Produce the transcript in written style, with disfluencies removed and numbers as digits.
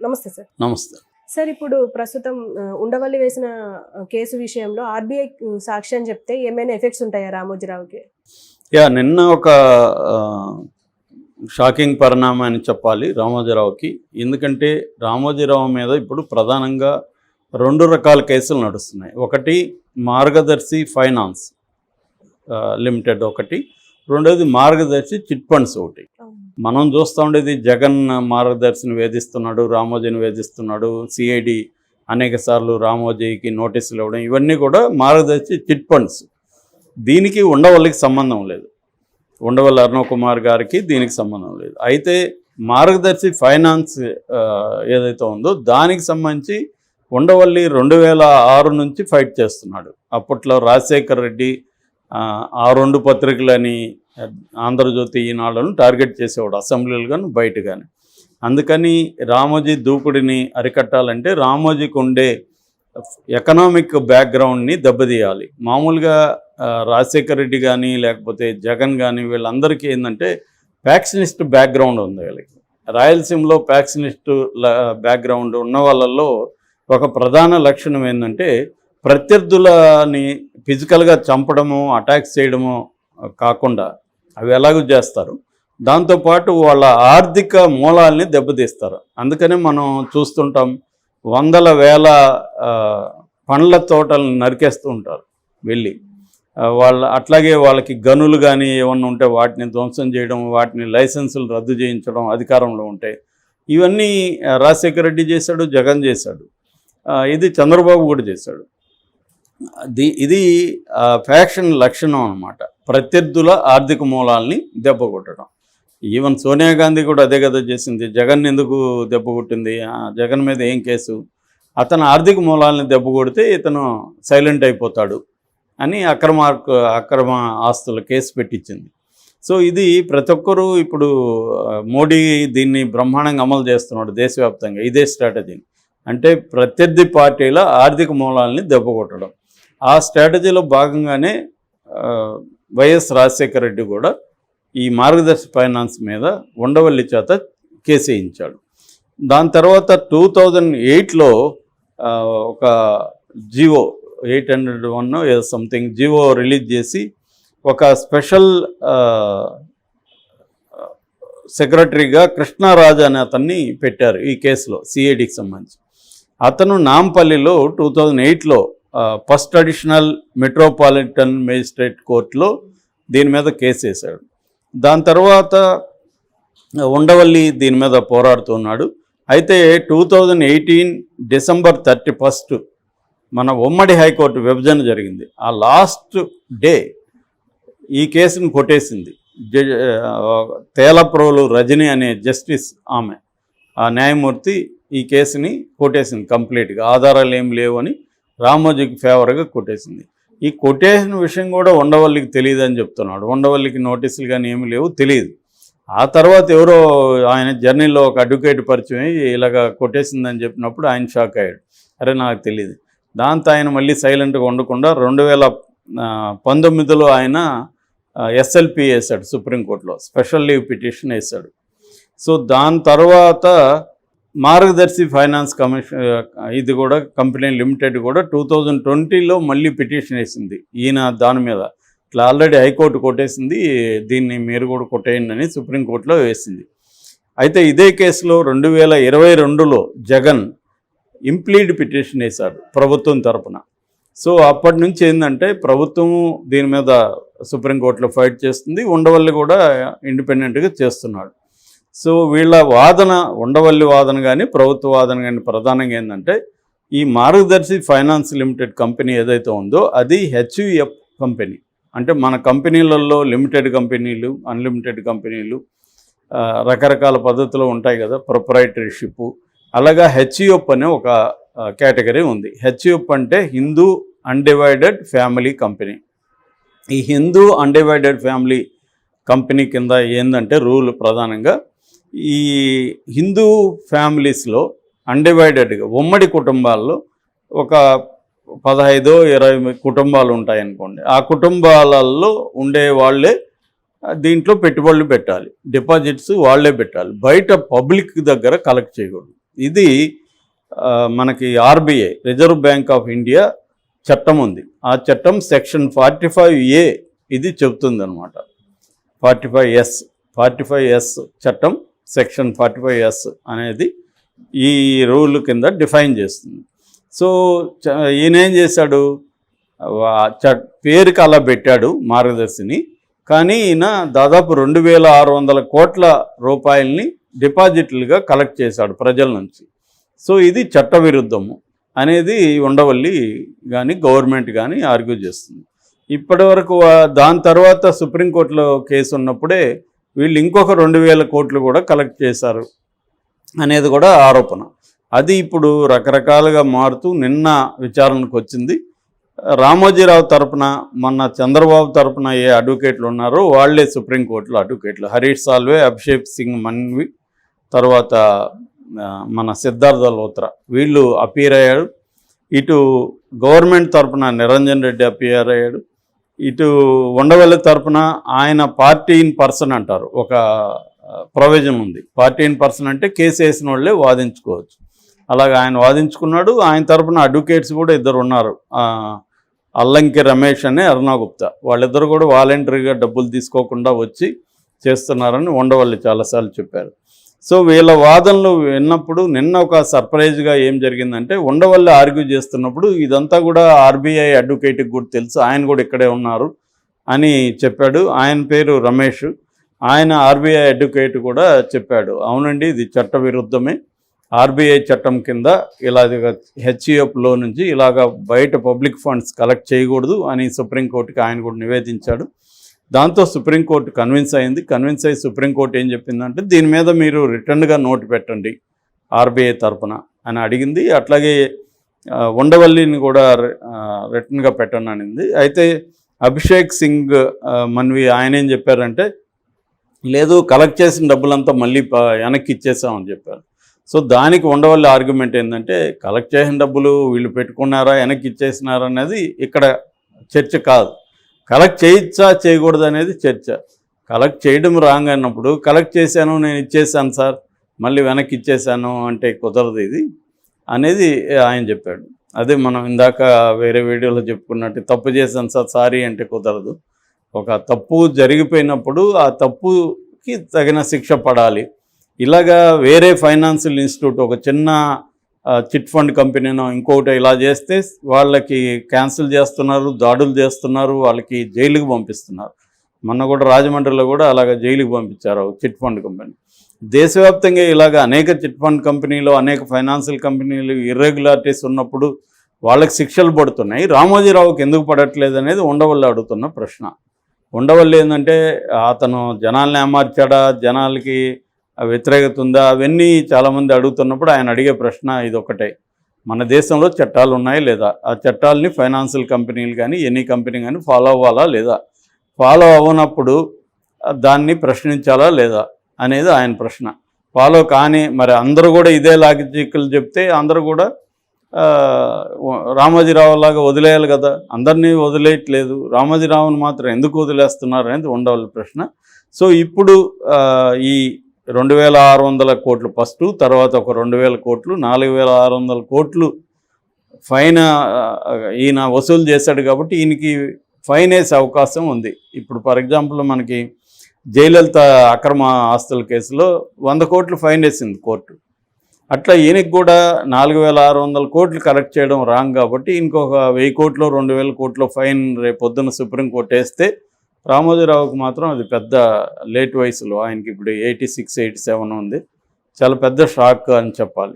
నమస్తే సార్. నమస్తే సార్, ఇప్పుడు ప్రస్తుతం ఉండవల్లి వేసిన కేసు విషయంలో ఆర్బీఐ సాక్ష్యం చెప్తే ఏమైనా ఎఫెక్ట్స్ ఉంటాయా రామోజీరావుకి? నిన్న ఒక షాకింగ్ పరిణామం అని చెప్పాలి రామోజీరావుకి. ఎందుకంటే రామోజీరావు మీద ఇప్పుడు ప్రధానంగా 2 రకాల కేసులు నడుస్తున్నాయి. ఒకటి మార్గదర్శి ఫైనాన్స్ లిమిటెడ్ ఒకటి, రెండోది మార్గదర్శి చిట్ ఫండ్స్ ఒకటి. మనం చూస్తూ ఉండేది జగన్ మార్గదర్శిని వేధిస్తున్నాడు, రామోజీని వేధిస్తున్నాడు, సిఐడి అనేక సార్లు రామోజీకి నోటీసులు ఇవ్వడం, ఇవన్నీ కూడా మార్గదర్శి చిట్ ఫండ్స్. దీనికి ఉండవల్లికి సంబంధం లేదు, ఉండవల్లి అరుణ్ కుమార్ గారికి దీనికి సంబంధం లేదు. అయితే మార్గదర్శి ఫైనాన్స్ ఏదైతే ఉందో దానికి సంబంధించి ఉండవల్లి 2006 నుంచి ఫైట్ చేస్తున్నాడు. అప్పట్లో రాజశేఖర్ రెడ్డి ఆ 2 పత్రికలని ఆంధ్రజ్యోతి ఈనాడును టార్గెట్ చేసేవాడు, అసెంబ్లీలు కానీ బయట కానీ. అందుకని రామోజీ దూకుడిని అరికట్టాలంటే రామోజీకి ఉండే ఎకనామిక్ బ్యాక్గ్రౌండ్ని దెబ్బతీయాలి. మామూలుగా రాజశేఖర్ రెడ్డి కానీ లేకపోతే జగన్ కానీ వీళ్ళందరికీ ఏంటంటే ఫ్యాక్షనిస్ట్ బ్యాక్గ్రౌండ్ ఉంది వీళ్ళకి. రాయలసీమలో ఫ్యాక్షనిస్ట్ బ్యాక్గ్రౌండ్ ఉన్న వాళ్ళల్లో ఒక ప్రధాన లక్షణం ఏంటంటే ప్రత్యర్థులని ఫిజికల్గా చంపడము, అటాక్స్ చేయడము కాకుండా అవి ఎలాగూ చేస్తారు, దాంతోపాటు వాళ్ళ ఆర్థిక మూలాల్ని దెబ్బతీస్తారు. అందుకనే మనం చూస్తుంటాం, వందల వేల పండ్ల తోటలను నరికేస్తూ ఉంటారు వెళ్ళి. అట్లాగే వాళ్ళకి గనులు కానీ ఏమన్నా ఉంటే వాటిని ధ్వంసం చేయడం, వాటిని లైసెన్సులు రద్దు చేయించడం అధికారంలో ఉంటాయి. ఇవన్నీ రాజశేఖర రెడ్డి చేశాడు, జగన్ చేశాడు, ఇది చంద్రబాబు కూడా చేశాడు. ఇది ఫ్యాక్షన్ లక్షణం అన్నమాట, ప్రత్యర్థుల ఆర్థిక మూలాల్ని దెబ్బ కొట్టడం. ఈవెన్ సోనియా గాంధీ కూడా అదే కదా చేసింది. జగన్ ఎందుకు దెబ్బ కొట్టింది? జగన్ మీద ఏం కేసు? అతను ఆర్థిక మూలాలని దెబ్బ కొడితే ఇతను సైలెంట్ అయిపోతాడు అని అక్రమ ఆస్తుల కేసు పెట్టించింది. సో ఇది ప్రతి ఒక్కరూ ఇప్పుడు మోడీ దీన్ని బ్రహ్మాండంగా అమలు చేస్తున్నాడు దేశవ్యాప్తంగా, ఇదే స్ట్రాటజీని. అంటే ప్రత్యర్థి పార్టీల ఆర్థిక మూలాలని దెబ్బ కొట్టడం. ఆ స్ట్రాటజీలో భాగంగానే వైఎస్ రాజశేఖర రెడ్డి కూడా ఈ మార్గదర్శి ఫైనాన్స్ మీద ఉండవల్లి చేత కేసు వేయించాడు. దాని తర్వాత 2008లో ఒక జివో 801 ఏదో సంథింగ్ జివో రిలీజ్ చేసి ఒక స్పెషల్ సెక్రటరీగా కృష్ణారాజు అనే అతన్ని పెట్టారు ఈ కేసులో, సిఐడికి సంబంధించి. అతను నాంపల్లిలో 2008లో ఫస్ట్ అడిషనల్ మెట్రోపాలిటన్ మేజిస్ట్రేట్ కోర్టులో దీని మీద కేసు వేశాడు. దాని తర్వాత ఉండవల్లి దీని మీద పోరాడుతున్నాడు. అయితే 2018 డిసెంబర్ 31 మన ఉమ్మడి హైకోర్టు విభజన జరిగింది. ఆ లాస్ట్ డే ఈ కేసును కొట్టేసింది. తేలప్రోలు రజని అనే జస్టిస్, ఆమె ఆ న్యాయమూర్తి ఈ కేసుని కొట్టేసింది కంప్లీట్గా. ఆధారాలు ఏం లేవు అని రామోజీకి ఫేవర్గా కొట్టేసింది. ఈ కొట్టేసిన విషయం కూడా ఉండవల్లికి తెలియదు అని చెప్తున్నాడు. ఉండవల్లికి నోటీసులు కానీ ఏమీ లేవు, తెలియదు. ఆ తర్వాత ఎవరో ఆయన జర్నీలో ఒక అడ్వకేట్ పరిచయం అయ్యి ఇలాగ కొట్టేసిందని చెప్పినప్పుడు ఆయన షాక్ అయ్యాడు, అరే నాకు తెలియదు. దాంతో ఆయన మళ్ళీ సైలెంట్గా ఉండకుండా 2019లో ఆయన ఎస్ఎల్పి వేశాడు సుప్రీంకోర్టులో, స్పెషల్ లీవ్ పిటిషన్ వేశాడు. సో దాని తర్వాత మార్గదర్శి ఫైనాన్స్ కమిషన్ ఇది కూడా కంపెనీ లిమిటెడ్ కూడా 2020లో మళ్ళీ పిటిషన్ వేసింది ఈయన దాని మీద. ఇట్లా ఆల్రెడీ హైకోర్టు కొట్టేసింది, దీన్ని మీరు కూడా కొట్టేయండి అని సుప్రీంకోర్టులో వేసింది. అయితే ఇదే కేసులో 2022లో జగన్ ఇంప్లీడ్ పిటిషన్ వేశాడు ప్రభుత్వం తరపున. సో అప్పటి నుంచి ఏంటంటే ప్రభుత్వం దీని మీద సుప్రీంకోర్టులో ఫైట్ చేస్తుంది, ఉండవల్లి కూడా ఇండిపెండెంట్గా చేస్తున్నాడు. సో వీళ్ళ వాదన, ఉండవల్లి వాదన కానీ ప్రభుత్వ వాదన కానీ ప్రధానంగా ఏంటంటే ఈ మార్గదర్శి ఫైనాన్స్ లిమిటెడ్ కంపెనీ ఏదైతే ఉందో అది హెచ్యుఎఫ్ కంపెనీ. అంటే మన కంపెనీలలో లిమిటెడ్ కంపెనీలు, అన్లిమిటెడ్ కంపెనీలు రకరకాల పద్ధతిలో ఉంటాయి కదా, ప్రొప్రైటరీషిప్. అలాగా హెచ్యుఎఫ్ అనే ఒక కేటగిరీ ఉంది. హెచ్యుఎఫ్ అంటే హిందూ అన్డివైడెడ్ ఫ్యామిలీ కంపెనీ. ఈ హిందూ అన్డివైడెడ్ ఫ్యామిలీ కంపెనీ కింద ఏంటంటే రూల్ ప్రధానంగా ఈ హిందూ ఫ్యామిలీస్లో అన్డివైడెడ్గా ఉమ్మడి కుటుంబాల్లో ఒక 15-20 కుటుంబాలు ఉంటాయనుకోండి. ఆ కుటుంబాలలో ఉండే వాళ్ళే దీంట్లో పెట్టుబడులు పెట్టాలి, డిపాజిట్స్ వాళ్ళే పెట్టాలి, బయట పబ్లిక్ దగ్గర కలెక్ట్ చేయకూడదు. ఇది మనకి RBI reserve bank of India చట్టం ఉంది. ఆ చట్టం సెక్షన్ 45A ఇది చెబుతుంది అనమాట. 45S చట్టం సెక్షన్ 45S అనేది ఈ రూల్ కింద డిఫైన్ చేస్తుంది. సో ఈయన ఏం చేశాడు, పేరుకి అలా పెట్టాడు మార్గదర్శిని, కానీ ఈయన దాదాపు 2600 కోట్ల రూపాయలని డిపాజిట్లుగా కలెక్ట్ చేశాడు ప్రజల నుంచి. సో ఇది చట్టవిరుద్ధము అనేది ఉండవల్లి కానీ గవర్నమెంట్ కానీ ఆర్గ్యూ చేస్తుంది. ఇప్పటి వరకు దాని తర్వాత సుప్రీంకోర్టులో కేసు ఉన్నప్పుడే వీళ్ళు ఇంకొక 2000 కోట్లు కూడా కలెక్ట్ చేశారు అనేది కూడా ఆరోపణ. అది ఇప్పుడు రకరకాలుగా మారుతూ నిన్న విచారణకు వచ్చింది. రామోజీరావు తరపున మొన్న చంద్రబాబు తరపున ఏ అడ్వకేట్లు ఉన్నారో వాళ్లే సుప్రీంకోర్టులో అడ్వకేట్లు. హరీష్ సాల్వే, అభిషేక్ సింగ్ మన్వి, తర్వాత మన సిద్ధార్థ లోత్రా వీళ్ళు అపీర్ అయ్యాడు. ఇటు గవర్నమెంట్ తరపున నిరంజన్ రెడ్డి అపీర్ అయ్యాడు. ఇటు ఉండవల్లి తరపున ఆయన పార్టీ ఇన్ పర్సన్ అంటారు, ఒక ప్రొవిజన్ ఉంది. పార్టీ ఇన్ పర్సన్ అంటే కేసు వేసిన వాళ్ళే వాదించుకోవచ్చు. అలాగే ఆయన వాదించుకున్నాడు. ఆయన తరపున అడ్వకేట్స్ కూడా ఇద్దరు ఉన్నారు, అల్లంకి రమేష్ అనే అరుణాగుప్తా. వాళ్ళిద్దరు కూడా వాలంటరీగా డబ్బులు తీసుకోకుండా వచ్చి చేస్తున్నారని ఉండవల్లి చాలాసార్లు చెప్పారు. సో వీళ్ళ వాదనలు విన్నప్పుడు నిన్న ఒక సర్ప్రైజ్గా ఏం జరిగిందంటే, ఉండవల్లి ఆర్గ్యూ చేస్తున్నప్పుడు ఇదంతా కూడా RBI అడ్వకేట్కి కూడా తెలుసు, ఆయన కూడా ఇక్కడే ఉన్నారు అని చెప్పాడు. ఆయన పేరు రమేష్. ఆయన RBI అడ్వకేట్ కూడా చెప్పాడు, అవునండి ఇది చట్టవిరుద్ధమే, RBI చట్టం కింద ఇలాగ HUFలో నుంచి ఇలాగ బయట పబ్లిక్ ఫండ్స్ కలెక్ట్ చేయకూడదు అని సుప్రీంకోర్టుకి ఆయన కూడా నివేదించాడు. దాంతో సుప్రీంకోర్టు కన్విన్స్ అయ్యి సుప్రీంకోర్టు ఏం చెప్పిందంటే, దీని మీద మీరు రిటర్న్గా నోటు పెట్టండి RBI తరపున అని అడిగింది. అట్లాగే ఉండవల్లిని కూడా రిటర్న్గా పెట్టండి అనింది. అయితే అభిషేక్ సింగ్ మన్వి ఆయన ఏం చెప్పారంటే, లేదు కలెక్ట్ చేసిన డబ్బులంతా మళ్ళీ వెనక్కి ఇచ్చేసామని చెప్పారు. సో దానికి ఉండవల్లి ఆర్గ్యుమెంట్ ఏంటంటే, కలెక్ట్ చేసిన డబ్బులు వీళ్ళు పెట్టుకున్నారా వెనక్కి ఇచ్చేసినారా అనేది ఇక్కడ చర్చ కాదు. కలెక్ట్ చేయొచ్చా చేయకూడదు అనేది చర్చ. కలెక్ట్ చేయడం రాంగ్ అన్నప్పుడు కలెక్ట్ చేశాను, నేను ఇచ్చేసాను సార్, మళ్ళీ వెనక్కి ఇచ్చేసాను అంటే కుదరదు ఇది అనేది ఆయన చెప్పాడు. అదే మనం ఇందాక వేరే వీడియోలో చెప్పుకున్నట్టు, తప్పు చేశాను సార్ సారీ అంటే కుదరదు. ఒక తప్పు జరిగిపోయినప్పుడు ఆ తప్పుకి తగిన శిక్ష పడాలి. ఇలాగా వేరే ఫైనాన్షియల్ ఇన్స్టిట్యూట్ ఒక చిన్న చిట్ ఫండ్ కంపెనీనో ఇంకోటి ఇలా చేస్తే వాళ్ళకి క్యాన్సిల్ చేస్తున్నారు, దాడులు చేస్తున్నారు, వాళ్ళకి జైలుకి పంపిస్తున్నారు. మొన్న కూడా రాజమండ్రిలో కూడా అలాగ జైలుకి పంపించారు చిట్ ఫండ్ కంపెనీ. దేశవ్యాప్తంగా ఇలాగ అనేక చిట్ ఫండ్ కంపెనీలు, అనేక ఫైనాన్షియల్ కంపెనీలు ఇర్రెగ్యులారిటీస్ ఉన్నప్పుడు వాళ్ళకి శిక్షలు పడుతున్నాయి. రామోజీరావుకి ఎందుకు పడట్లేదు అనేది ఉండవల్లి అడుగుతున్న ప్రశ్న. ఉండవల్లి ఏంటంటే, అతను జనాల్ని ఏమార్చాడా, జనాలకి వ్యతిరేకత ఉందా, అవన్నీ చాలామంది అడుగుతున్నప్పుడు ఆయన అడిగే ప్రశ్న ఇదొకటే, మన దేశంలో చట్టాలు ఉన్నాయి లేదా, ఆ చట్టాలని ఫైనాన్షియల్ కంపెనీలు కానీ ఎనీ కంపెనీ కానీ ఫాలో అవ్వాలా లేదా, ఫాలో అవ్వనప్పుడు దాన్ని ప్రశ్నించాలా లేదా అనేది ఆయన ప్రశ్న. ఫాలో కానీ మరి అందరూ కూడా ఇదే లాజికల్ చెప్తే అందరూ కూడా రామోజీరావు లాగా వదిలేయాలి కదా, అందరినీ వదిలేయట్లేదు, రామోజీరావుని మాత్రం ఎందుకు వదిలేస్తున్నారు అనేది ఉండవల్లి ప్రశ్న. సో ఇప్పుడు ఈ 2600 కోట్లు ఫస్ట్, తర్వాత ఒక 2000 కోట్లు, 4600 కోట్లు ఫైన్ ఈయన వసూలు చేశాడు కాబట్టి ఈయనకి ఫైన్ వేసే అవకాశం ఉంది. ఇప్పుడు ఫర్ ఎగ్జాంపుల్ మనకి జయలలిత అక్రమ ఆస్తుల కేసులో 100 కోట్లు ఫైన్ వేసింది కోర్టు. అట్లా ఈయనకి కూడా 4600 కోట్లు కలెక్ట్ చేయడం రాంగ్ కాబట్టి ఇంకొక 1000 కోట్లు 2000 కోట్లు ఫైన్ రేపు పొద్దున్న సుప్రీంకోర్టు వేస్తే, రామోజీరావుకి మాత్రం అది పెద్ద లేట్ వయసులో, ఆయనకి ఇప్పుడు 86, 87 ఉంది, చాలా పెద్ద షాక్ అని చెప్పాలి.